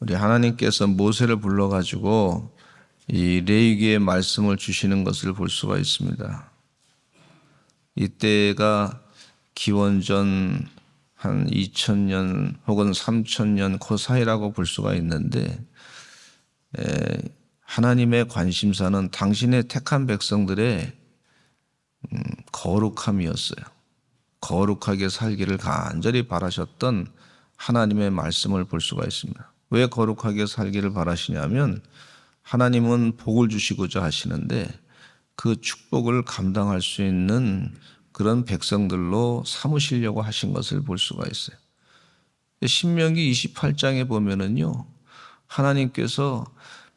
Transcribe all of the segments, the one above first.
우리 하나님께서 모세를 불러가지고 이 레위기의 말씀을 주시는 것을 볼 수가 있습니다. 이때가 기원전 한 2000년 혹은 3000년 그 사이라고 볼 수가 있는데, 하나님의 관심사는 당신의 택한 백성들의 거룩함이었어요. 거룩하게 살기를 간절히 바라셨던 하나님의 말씀을 볼 수가 있습니다. 왜 거룩하게 살기를 바라시냐면 하나님은 복을 주시고자 하시는데 그 축복을 감당할 수 있는 그런 백성들로 삼으시려고 하신 것을 볼 수가 있어요. 신명기 28장에 보면은요, 하나님께서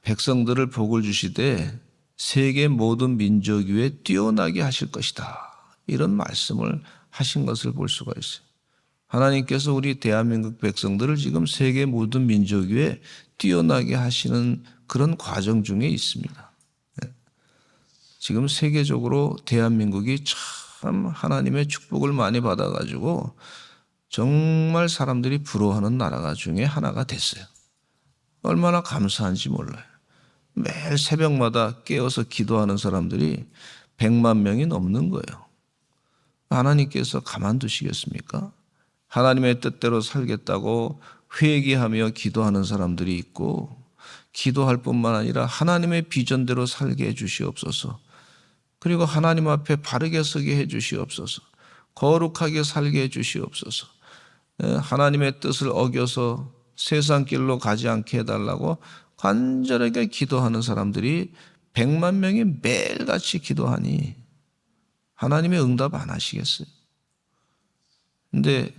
백성들을 복을 주시되 세계 모든 민족 위에 뛰어나게 하실 것이다, 이런 말씀을 하신 것을 볼 수가 있어요. 하나님께서 우리 대한민국 백성들을 지금 세계 모든 민족 위에 뛰어나게 하시는 그런 과정 중에 있습니다. 지금 세계적으로 대한민국이 참 하나님의 축복을 많이 받아가지고 정말 사람들이 부러워하는 나라가 중에 하나가 됐어요. 얼마나 감사한지 몰라요. 매일 새벽마다 깨어서 기도하는 사람들이 100만 명이 넘는 거예요. 하나님께서 가만두시겠습니까? 하나님의 뜻대로 살겠다고 회개하며 기도하는 사람들이 있고, 기도할 뿐만 아니라 하나님의 비전대로 살게 해 주시옵소서. 그리고 하나님 앞에 바르게 서게 해 주시옵소서. 거룩하게 살게 해 주시옵소서. 하나님의 뜻을 어겨서 세상 길로 가지 않게 해달라고 간절하게 기도하는 사람들이 100만 명이 매일같이 기도하니 하나님의 응답 안 하시겠어요? 근데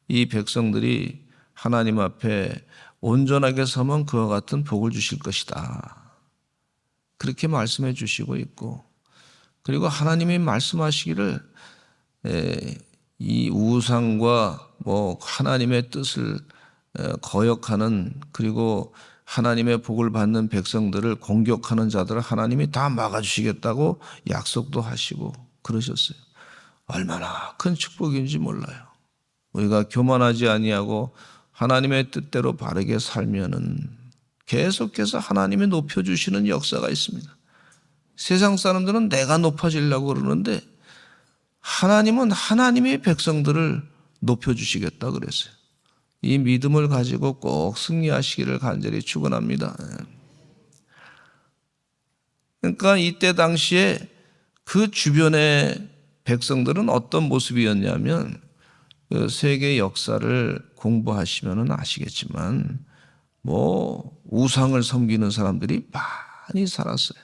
이 백성들이 하나님 앞에 온전하게 서면 그와 같은 복을 주실 것이다, 그렇게 말씀해 주시고 있고, 그리고 하나님이 말씀하시기를 이 우상과 하나님의 뜻을 거역하는, 그리고 하나님의 복을 받는 백성들을 공격하는 자들을 하나님이 다 막아주시겠다고 약속도 하시고 그러셨어요. 얼마나 큰 축복인지 몰라요. 우리가 교만하지 아니하고 하나님의 뜻대로 바르게 살면은 계속해서 하나님이 높여주시는 역사가 있습니다. 세상 사람들은 내가 높아지려고 그러는데 하나님은 하나님의 백성들을 높여주시겠다 그랬어요. 이 믿음을 가지고 꼭 승리하시기를 간절히 축원합니다. 그러니까 이때 당시에 그 주변의 백성들은 어떤 모습이었냐면, 그 세계 역사를 공부하시면 아시겠지만 우상을 섬기는 사람들이 많이 살았어요.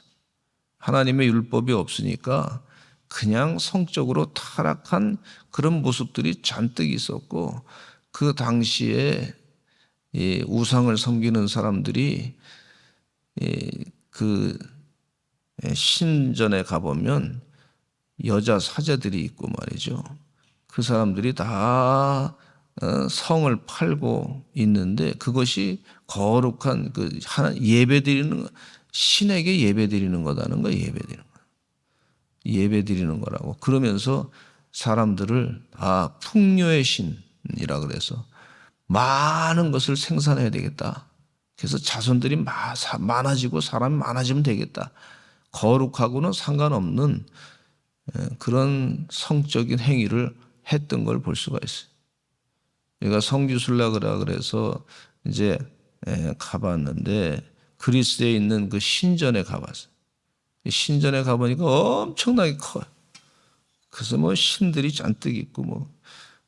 하나님의 율법이 없으니까 그냥 성적으로 타락한 그런 모습들이 잔뜩 있었고, 그 당시에 이 우상을 섬기는 사람들이 그 신전에 가보면 여자 사제들이 있고 말이죠. 그 사람들이 다 성을 팔고 있는데 그것이 거룩한 그 예배드리는, 신에게 예배드리는 거다는 거예요. 예배드리는 거라고. 그러면서 사람들을 다 풍요의 신이라 그래서 많은 것을 생산해야 되겠다. 그래서 자손들이 많아지고 사람이 많아지면 되겠다. 거룩하고는 상관없는 그런 성적인 행위를 했던 걸 볼 수가 있어요. 내가 성지순례라 그래서 이제 가봤는데 그리스에 있는 그 신전에 가봤어요. 신전에 가보니까 엄청나게 커요. 그래서 신들이 잔뜩 있고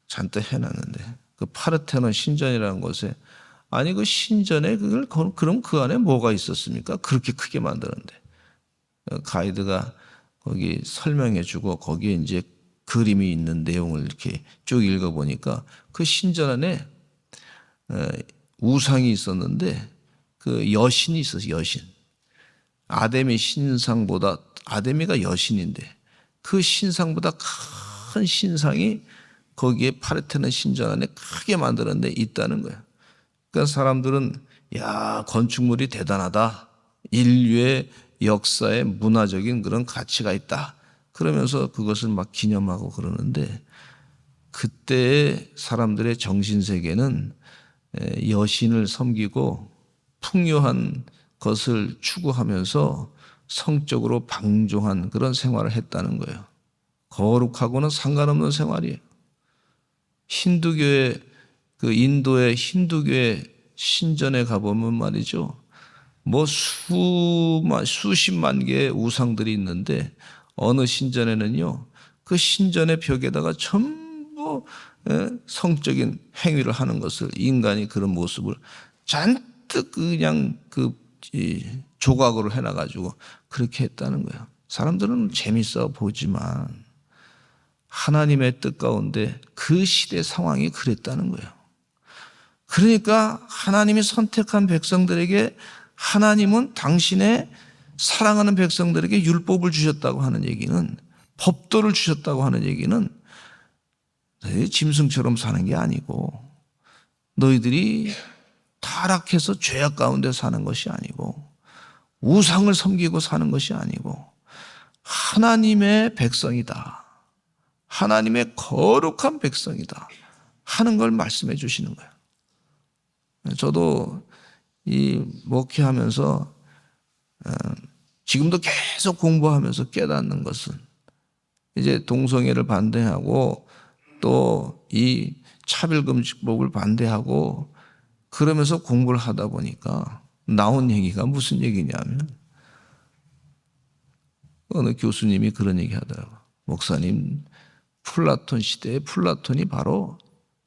잔뜩 해놨는데, 그 파르테논 신전이라는 곳에, 아니 그 신전에 그럼 그 안에 뭐가 있었습니까? 그렇게 크게 만드는데. 가이드가 거기 설명해주고 거기에 이제 그림이 있는 내용을 이렇게 쭉 읽어보니까 그 신전 안에 우상이 있었는데 그 여신이 있었어요. 여신. 아데미 신상보다, 아데미가 여신인데 그 신상보다 큰 신상이 거기에 파르테논 신전 안에 크게 만드는 데 있다는 거예요. 그러니까 사람들은 야, 건축물이 대단하다, 인류의 역사에 문화적인 그런 가치가 있다, 그러면서 그것을 막 기념하고 그러는데, 그때의 사람들의 정신세계는 여신을 섬기고 풍요한 것을 추구하면서 성적으로 방종한 그런 생활을 했다는 거예요. 거룩하고는 상관없는 생활이에요. 힌두교의 인도의 힌두교의 신전에 가보면 말이죠. 뭐 수십만 개의 우상들이 있는데 어느 신전에는요, 그 신전의 벽에다가 전부 성적인 행위를 하는 것을, 인간이 그런 모습을 잔뜩 그냥 조각으로 해놔가지고 그렇게 했다는 거예요. 사람들은 재밌어 보지만 하나님의 뜻 가운데 그 시대 상황이 그랬다는 거예요. 그러니까 하나님이 선택한 백성들에게 하나님은 당신의 사랑하는 백성들에게 율법을 주셨다고 하는 얘기는, 법도를 주셨다고 하는 얘기는 너희 짐승처럼 사는 게 아니고, 너희들이 타락해서 죄악 가운데 사는 것이 아니고, 우상을 섬기고 사는 것이 아니고, 하나님의 백성이다, 하나님의 거룩한 백성이다 하는 걸 말씀해 주시는 거예요. 저도 이 목회하면서 지금도 계속 공부하면서 깨닫는 것은, 이제 동성애를 반대하고 또 이 차별금지법을 반대하고 그러면서 공부를 하다 보니까 나온 얘기가 무슨 얘기냐면, 어느 교수님이 그런 얘기 하더라고요. 목사님, 플라톤 시대에 플라톤이 바로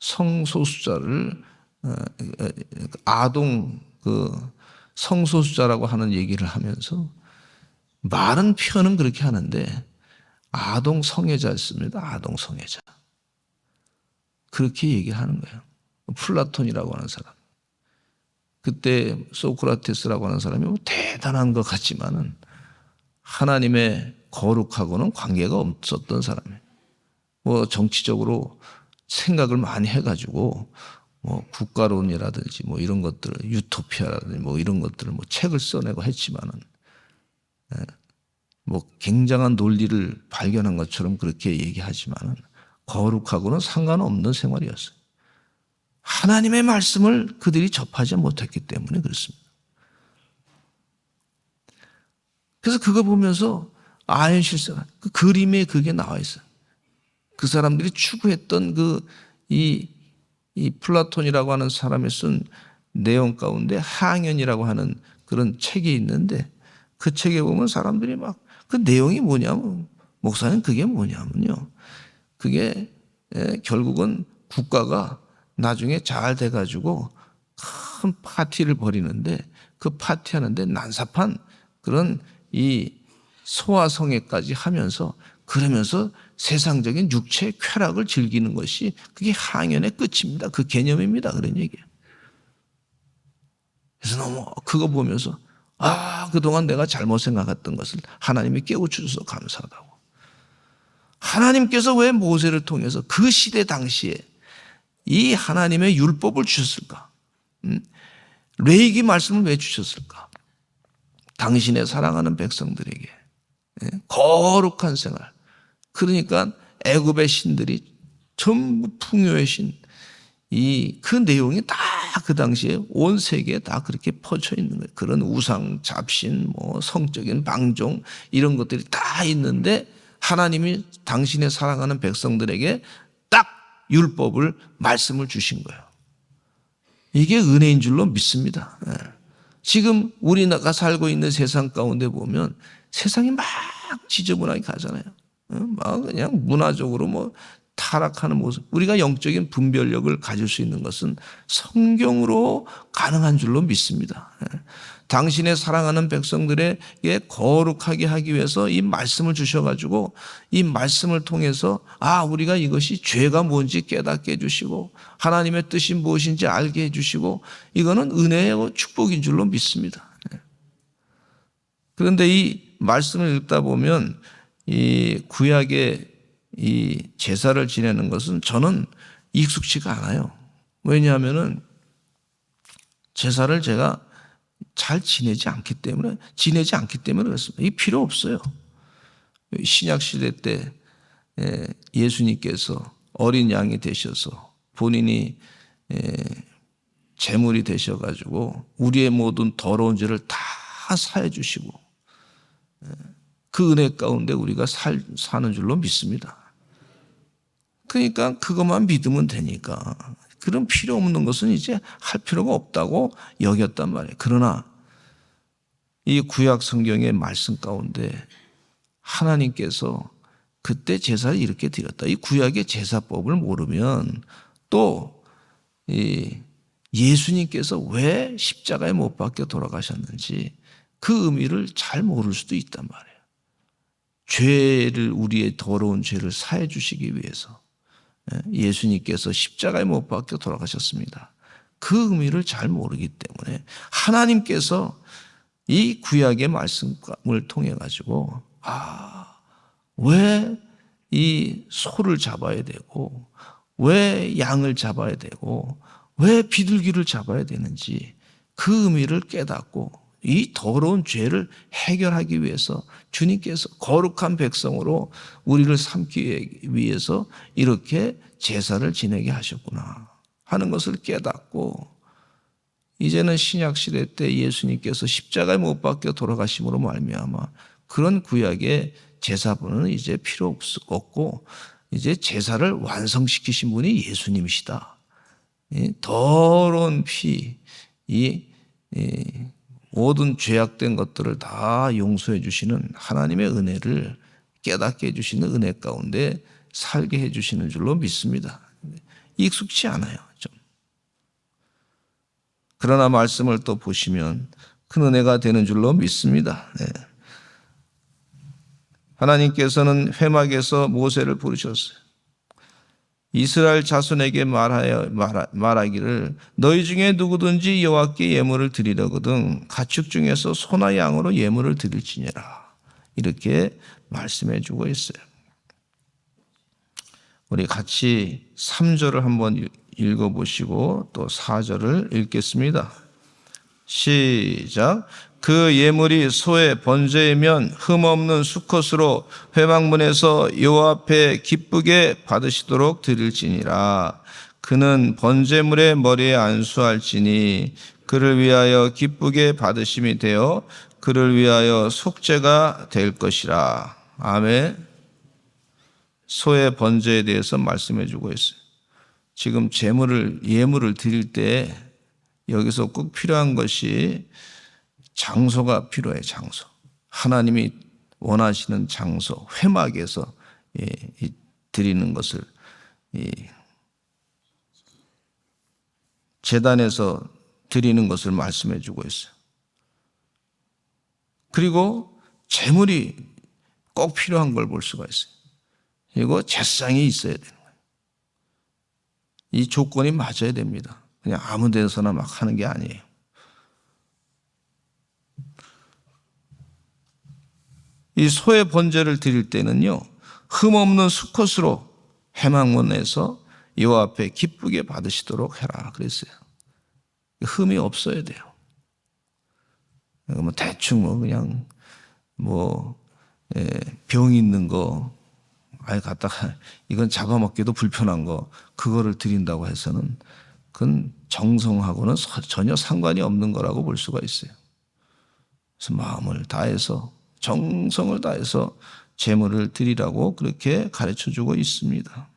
성소수자를 아동 성소수자라고 하는 얘기를 하면서, 말은 표현은 그렇게 하는데 아동 성애자였습니다. 아동 성애자. 그렇게 얘기를 하는 거예요. 플라톤이라고 하는 사람. 그때 소크라테스라고 하는 사람이 뭐 대단한 것 같지만은 하나님의 거룩하고는 관계가 없었던 사람이에요. 뭐 정치적으로 생각을 많이 해가지고 뭐 국가론이라든지 뭐 이런 것들을, 유토피아라든지 뭐 이런 것들을 뭐 책을 써내고 했지만은 뭐 굉장한 논리를 발견한 것처럼 그렇게 얘기하지만은 거룩하고는 상관없는 생활이었어요. 하나님의 말씀을 그들이 접하지 못했기 때문에 그렇습니다. 그래서 그거 보면서 아현실세가 그 그림에 그게 나와 있어요. 그 사람들이 추구했던 이 플라톤이라고 하는 사람이 쓴 내용 가운데 하양연이라고 하는 그런 책이 있는데, 그 책에 보면 사람들이 막 그 내용이 뭐냐면, 목사님 그게 뭐냐면요, 그게 결국은 국가가 나중에 잘 돼가지고 큰 파티를 벌이는데, 그 파티하는데 난삽한 그런 이 소아성애까지 하면서, 그러면서 세상적인 육체의 쾌락을 즐기는 것이 그게 하양연의 끝입니다. 그 개념입니다. 그런 얘기예요. 그래서 너무 그거 보면서 그동안 내가 잘못 생각했던 것을 하나님이 깨우쳐줘서 감사하다고. 하나님께서 왜 모세를 통해서 그 시대 당시에 이 하나님의 율법을 주셨을까? 레위기 말씀을 왜 주셨을까? 당신의 사랑하는 백성들에게 거룩한 생활. 그러니까 애굽의 신들이 전부 풍요의 신, 그 내용이 다 그 당시에 온 세계에 다 그렇게 퍼져 있는 거예요. 그런 우상, 잡신, 뭐 성적인 방종 이런 것들이 다 있는데, 하나님이 당신의 사랑하는 백성들에게 딱 율법을, 말씀을 주신 거예요. 이게 은혜인 줄로 믿습니다. 지금 우리가 살고 있는 세상 가운데 보면 세상이 막 지저분하게 가잖아요. 막 그냥 문화적으로 뭐 타락하는 모습. 우리가 영적인 분별력을 가질 수 있는 것은 성경으로 가능한 줄로 믿습니다. 당신의 사랑하는 백성들에게 거룩하게 하기 위해서 이 말씀을 주셔가지고, 이 말씀을 통해서 우리가 이것이 죄가 뭔지 깨닫게 해주시고, 하나님의 뜻이 무엇인지 알게 해주시고, 이거는 은혜와 축복인 줄로 믿습니다. 그런데 이 말씀을 읽다 보면 이 구약의 이 제사를 지내는 것은 저는 익숙치가 않아요. 왜냐하면은 제사를 제가 잘 지내지 않기 때문에 그렇습니다. 이 필요 없어요. 신약 시대 때 예수님께서 어린 양이 되셔서 본인이 제물이 되셔가지고 우리의 모든 더러운 죄를 다 사해 주시고 그 은혜 가운데 우리가 사는 줄로 믿습니다. 그러니까 그것만 믿으면 되니까 그런 필요 없는 것은 이제 할 필요가 없다고 여겼단 말이에요. 그러나 이 구약 성경의 말씀 가운데 하나님께서 그때 제사를 이렇게 드렸다. 이 구약의 제사법을 모르면 또 이 예수님께서 왜 십자가에 못 박혀 돌아가셨는지 그 의미를 잘 모를 수도 있단 말이에요. 죄를 우리의 더러운 죄를 사해 주시기 위해서 예수님께서 십자가에 못 박혀 돌아가셨습니다. 그 의미를 잘 모르기 때문에 하나님께서 이 구약의 말씀을 통해 가지고 왜 이 소를 잡아야 되고 왜 양을 잡아야 되고 왜 비둘기를 잡아야 되는지 그 의미를 깨닫고 이 더러운 죄를 해결하기 위해서 주님께서 거룩한 백성으로 우리를 삼기 위해서 이렇게 제사를 지내게 하셨구나 하는 것을 깨닫고 이제는 신약시대 때 예수님께서 십자가에 못 박혀 돌아가심으로 말미암아 그런 구약의 제사분은 이제 필요 없고 이제 제사를 완성시키신 분이 예수님이시다. 더러운 피, 모든 죄악된 것들을 다 용서해 주시는 하나님의 은혜를 깨닫게 해주시는 은혜 가운데 살게 해주시는 줄로 믿습니다. 익숙치 않아요. 좀. 그러나 말씀을 또 보시면 큰 은혜가 되는 줄로 믿습니다. 네. 하나님께서는 회막에서 모세를 부르셨어요. 이스라엘 자손에게 말하기를 너희 중에 누구든지 여호와께 예물을 드리려거든 가축 중에서 소나 양으로 예물을 드릴지니라 이렇게 말씀해 주고 있어요. 우리 같이 3절을 한번 읽어보시고 또 4절을 읽겠습니다. 시작. 그 예물이 소의 번제이면 흠없는 수컷으로 회막문에서 여호와 앞에 기쁘게 받으시도록 드릴지니라. 그는 번제물의 머리에 안수할지니 그를 위하여 기쁘게 받으심이 되어 그를 위하여 속죄가 될 것이라. 아멘. 소의 번제에 대해서 말씀해 주고 있어요. 지금 예물을 드릴 때 여기서 꼭 필요한 것이 장소가 필요해. 장소. 하나님이 원하시는 장소, 회막에서 드리는 것을 제단에서 드리는 것을 말씀해 주고 있어요. 그리고 제물이 꼭 필요한 걸 볼 수가 있어요. 그리고 제사장이 있어야 되는 거예요. 이 조건이 맞아야 됩니다. 그냥 아무 데서나 막 하는 게 아니에요. 이 소의 번제를 드릴 때는요, 흠없는 수컷으로 회막문에서 여호와 앞에 기쁘게 받으시도록 해라 그랬어요. 흠이 없어야 돼요. 뭐 대충 그냥 병 있는 거 갖다가 이건 잡아먹기도 불편한 거 그거를 드린다고 해서는 그건 정성하고는 전혀 상관이 없는 거라고 볼 수가 있어요. 그래서 마음을 다해서 정성을 다해서 제물을 드리라고 그렇게 가르쳐주고 있습니다.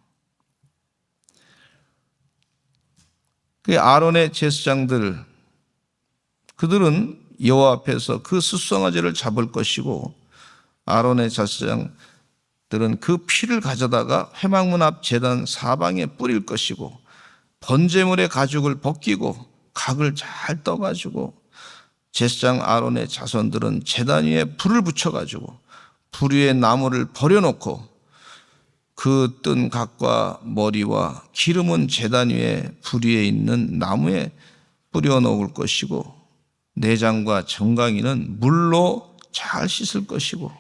그 아론의 제사장들 그들은 여호와 앞에서 그 수송아지를 잡을 것이고 아론의 제사장들은 그 피를 가져다가 회막문 앞 제단 사방에 뿌릴 것이고 번제물의 가죽을 벗기고 각을 잘 떠가지고 제사장 아론의 자손들은 제단 위에 불을 붙여가지고 불 위에 나무를 버려놓고 그 뜬 각과 머리와 기름은 제단 위에 불 위에 있는 나무에 뿌려놓을 것이고 내장과 정강이는 물로 잘 씻을 것이고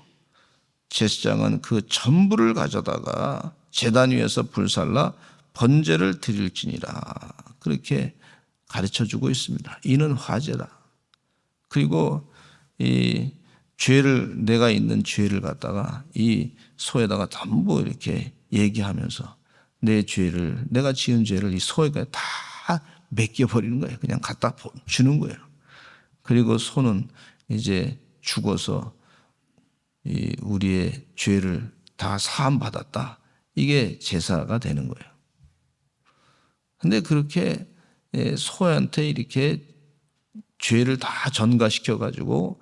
제사장은 그 전부를 가져다가 제단 위에서 불살라 번제를 드릴지니라 그렇게 가르쳐주고 있습니다. 이는 화제다. 그리고 이 내가 있는 죄를 갖다가 이 소에다가 전부 이렇게 얘기하면서 내가 지은 죄를 이 소에게 다 맡겨버리는 거예요. 그냥 갖다 주는 거예요. 그리고 손은 이제 죽어서 우리의 죄를 다 사함받았다. 이게 제사가 되는 거예요. 근데 그렇게 소한테 이렇게 죄를 다 전가시켜가지고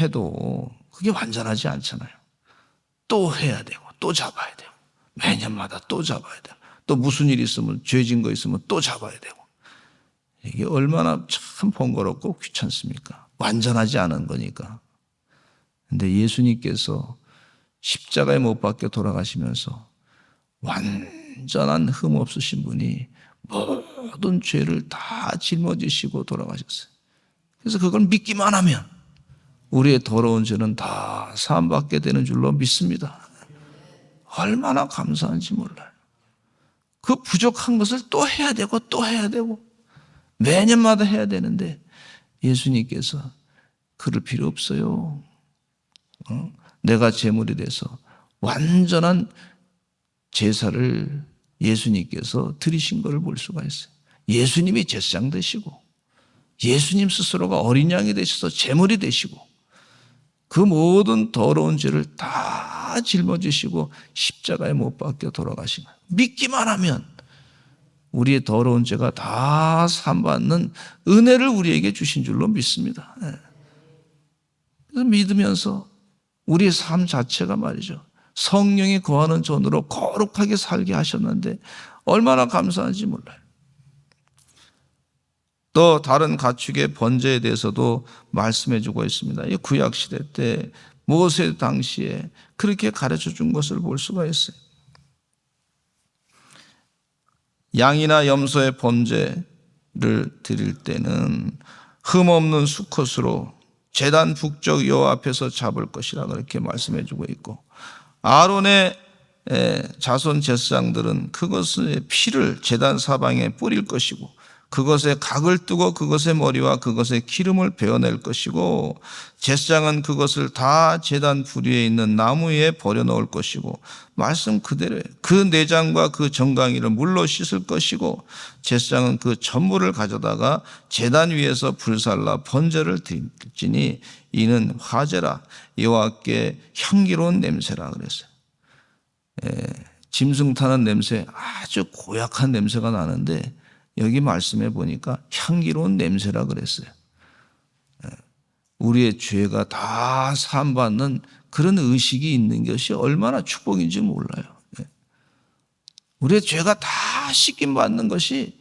해도 그게 완전하지 않잖아요. 또 해야 되고 또 잡아야 되고 매년마다 또 잡아야 되고 또 무슨 일 있으면 죄진 거 있으면 또 잡아야 되고 이게 얼마나 참 번거롭고 귀찮습니까? 완전하지 않은 거니까. 근데 예수님께서 십자가에 못 박혀 돌아가시면서 완전한 흠 없으신 분이 모든 죄를 다 짊어지시고 돌아가셨어요. 그래서 그걸 믿기만 하면 우리의 더러운 죄는 다 사함받게 되는 줄로 믿습니다. 얼마나 감사한지 몰라요. 그 부족한 것을 또 해야 되고 또 해야 되고 매년마다 해야 되는데 예수님께서 그럴 필요 없어요. 내가 제물이 돼서 완전한 제사를 예수님께서 드리신 것을 볼 수가 있어요. 예수님이 제사장 되시고 예수님 스스로가 어린 양이 되셔서 제물이 되시고 그 모든 더러운 죄를 다 짊어지시고 십자가에 못 박혀 돌아가신 거예요. 믿기만 하면 우리의 더러운 죄가 다 사함받는 은혜를 우리에게 주신 줄로 믿습니다. 그래서 믿으면서 우리의 삶 자체가 말이죠. 성령이 거하는 존으로 거룩하게 살게 하셨는데 얼마나 감사한지 몰라요. 또 다른 가축의 번제에 대해서도 말씀해 주고 있습니다. 이 구약시대 때 모세 당시에 그렇게 가르쳐 준 것을 볼 수가 있어요. 양이나 염소의 번제를 드릴 때는 흠없는 수컷으로 제단 북쪽 여호와 앞에서 잡을 것이라 그렇게 말씀해 주고 있고 아론의 자손 제사장들은 그것의 피를 제단 사방에 뿌릴 것이고 그것에 각을 뜨고 그것의 머리와 그것의 기름을 베어낼 것이고 제사장은 그것을 다 제단 불 위에 있는 나무 위에 버려놓을 것이고 말씀 그대로예요. 그 내장과 그 정강이를 물로 씻을 것이고 제사장은 그 전부를 가져다가 제단 위에서 불살라 번제를 드릴지니 이는 화제라 여호와께 향기로운 냄새라 그랬어요. 짐승 타는 냄새 아주 고약한 냄새가 나는데 여기 말씀해 보니까 향기로운 냄새라 그랬어요. 우리의 죄가 다 사함받는 그런 의식이 있는 것이 얼마나 축복인지 몰라요. 우리의 죄가 다 씻김 받는 것이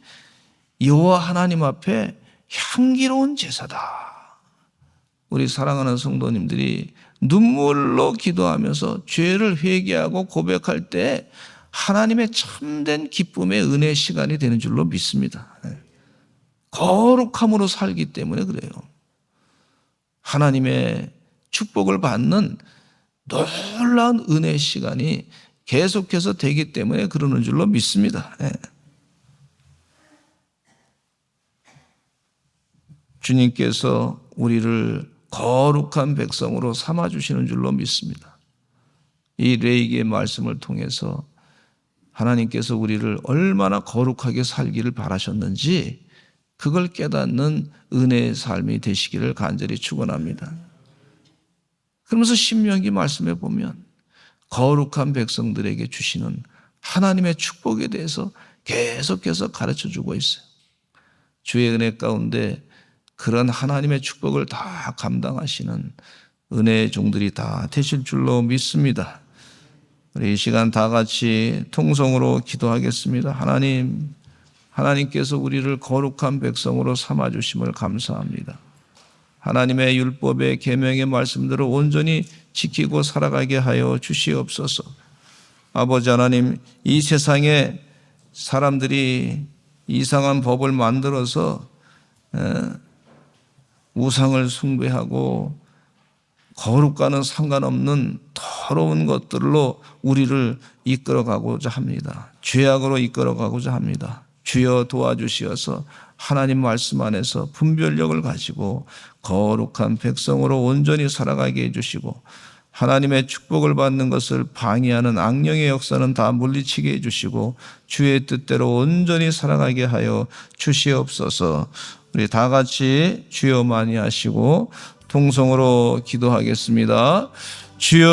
여호와 하나님 앞에 향기로운 제사다. 우리 사랑하는 성도님들이 눈물로 기도하면서 죄를 회개하고 고백할 때 하나님의 참된 기쁨의 은혜의 시간이 되는 줄로 믿습니다. 거룩함으로 살기 때문에 그래요. 하나님의 축복을 받는 놀라운 은혜의 시간이 계속해서 되기 때문에 그러는 줄로 믿습니다. 주님께서 우리를 거룩한 백성으로 삼아주시는 줄로 믿습니다. 이 레위기의 말씀을 통해서 하나님께서 우리를 얼마나 거룩하게 살기를 바라셨는지 그걸 깨닫는 은혜의 삶이 되시기를 간절히 축원합니다. 그러면서 신명기 말씀에 보면 거룩한 백성들에게 주시는 하나님의 축복에 대해서 계속해서 가르쳐주고 있어요. 주의 은혜 가운데 그런 하나님의 축복을 다 감당하시는 은혜의 종들이 다 되실 줄로 믿습니다. 우리 이 시간 다 같이 통성으로 기도하겠습니다. 하나님께서 우리를 거룩한 백성으로 삼아주심을 감사합니다. 하나님의 율법의 계명의 말씀대로 온전히 지키고 살아가게 하여 주시옵소서. 아버지 하나님, 이 세상에 사람들이 이상한 법을 만들어서 우상을 숭배하고 거룩과는 상관없는 더러운 것들로 우리를 이끌어가고자 합니다. 죄악으로 이끌어가고자 합니다. 주여 도와주시어서 하나님 말씀 안에서 분별력을 가지고 거룩한 백성으로 온전히 살아가게 해주시고 하나님의 축복을 받는 것을 방해하는 악령의 역사는 다 물리치게 해주시고 주의 뜻대로 온전히 살아가게 하여 주시옵소서. 우리 다 같이 주여 많이 하시고 통성으로 기도하겠습니다. 주여